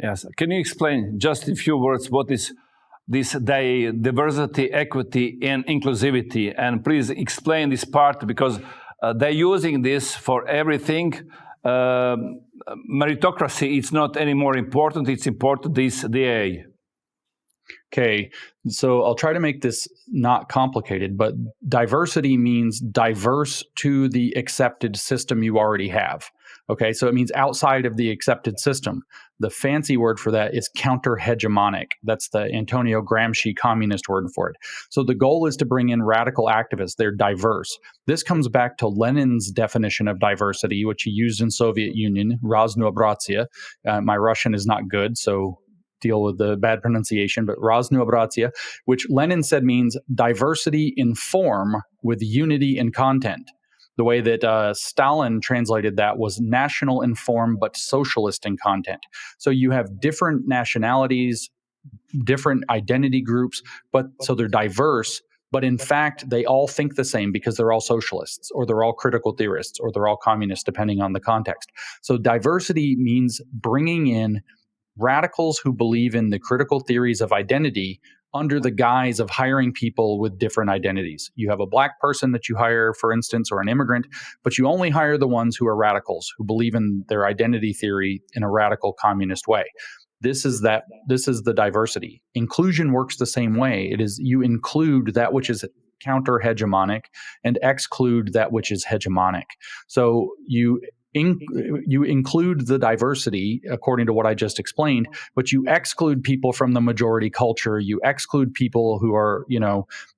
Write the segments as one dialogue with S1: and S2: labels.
S1: Yes. Can you explain just in few words what is this diversity, equity, and inclusivity? And please explain this part because they're using this for everything. Meritocracy, it's not any more important. It's important, this DEI.
S2: Okay, so I'll try to make this not complicated, but diversity means diverse to the accepted system you already have. Okay, so it means outside of the accepted system. The fancy word for that is counter-hegemonic. That's the Antonio Gramsci communist word for it. So the goal is to bring in radical activists. They're diverse. This comes back to Lenin's definition of diversity, which he used in Soviet Union, raznoobratsia. My Russian is not good, so deal with the bad pronunciation, but raznoobratsia, which Lenin said means diversity in form with unity in content. The way that Stalin translated that was national in form, but socialist in content. So you have different nationalities, different identity groups, but so they're diverse, but in fact, they all think the same because they're all socialists, or they're all critical theorists, or they're all communists, depending on the context. So diversity means bringing in radicals who believe in the critical theories of identity under the guise of hiring people with different identities. You have a black person that you hire, for instance, or an immigrant, but you only hire the ones who are radicals, who believe in their identity theory in a radical communist way. This is the diversity. Inclusion works the same way. It is you include that which is counter-hegemonic and exclude that which is hegemonic. So you include the diversity according to what I just explained, but you exclude people from the majority culture. You exclude people who are,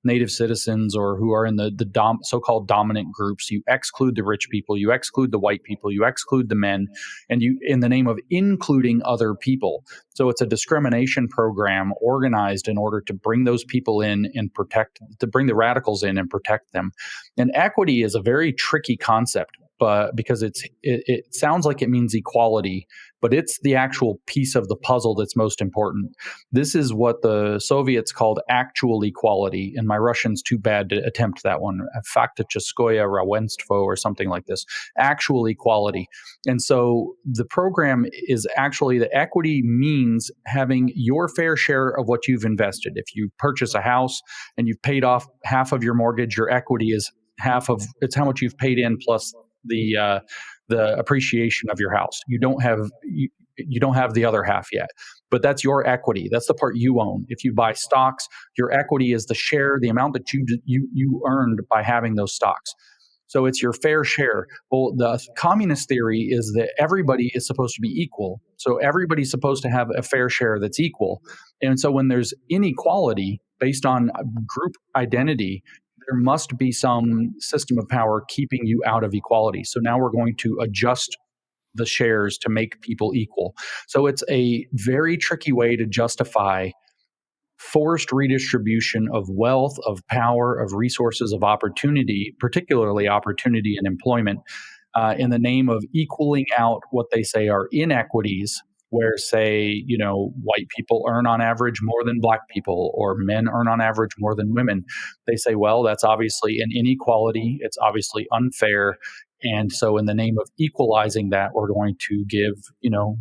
S2: native citizens or who are in the so-called dominant groups. You exclude the rich people. You exclude the white people. You exclude the men, and you, in the name of including other people. So it's a discrimination program organized in order to bring those people in and bring the radicals in and protect them. And equity is a very tricky concept. But because it sounds like it means equality, but it's the actual piece of the puzzle that's most important. This is what the Soviets called actual equality, and my Russian's too bad to attempt that one. Fakticheskoye равенство or something like this. Actual equality. And so the program is actually, the equity means having your fair share of what you've invested. If you purchase a house and you've paid off half of your mortgage, your equity is it's how much you've paid in plus the appreciation of your house. You don't have the other half yet, but that's your equity. That's the part you own. If you buy stocks, your equity is the share, the amount that you earned by having those stocks. So it's your fair share. Well, the communist theory is that everybody is supposed to be equal. So everybody's supposed to have a fair share that's equal. And so when there's inequality based on group identity, there must be some system of power keeping you out of equality. So now we're going to adjust the shares to make people equal. So it's a very tricky way to justify forced redistribution of wealth, of power, of resources, of opportunity, particularly opportunity and employment, in the name of equaling out what they say are inequities, where, say, white people earn on average more than black people, or men earn on average more than women. They say, well, that's obviously an inequality. It's obviously unfair. And so in the name of equalizing that, we're going to give,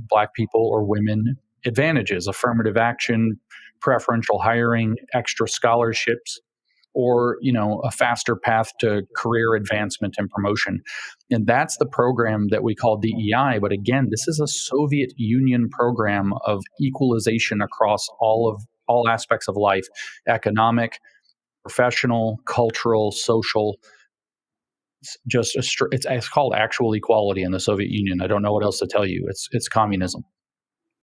S2: black people or women advantages, affirmative action, preferential hiring, extra scholarships, or, a faster path to career advancement and promotion. And that's the program that we call DEI. But again, this is a Soviet Union program of equalization across all aspects of life: economic, professional, cultural, social. It's called actual equality in the Soviet Union. I don't know what else to tell you. It's communism.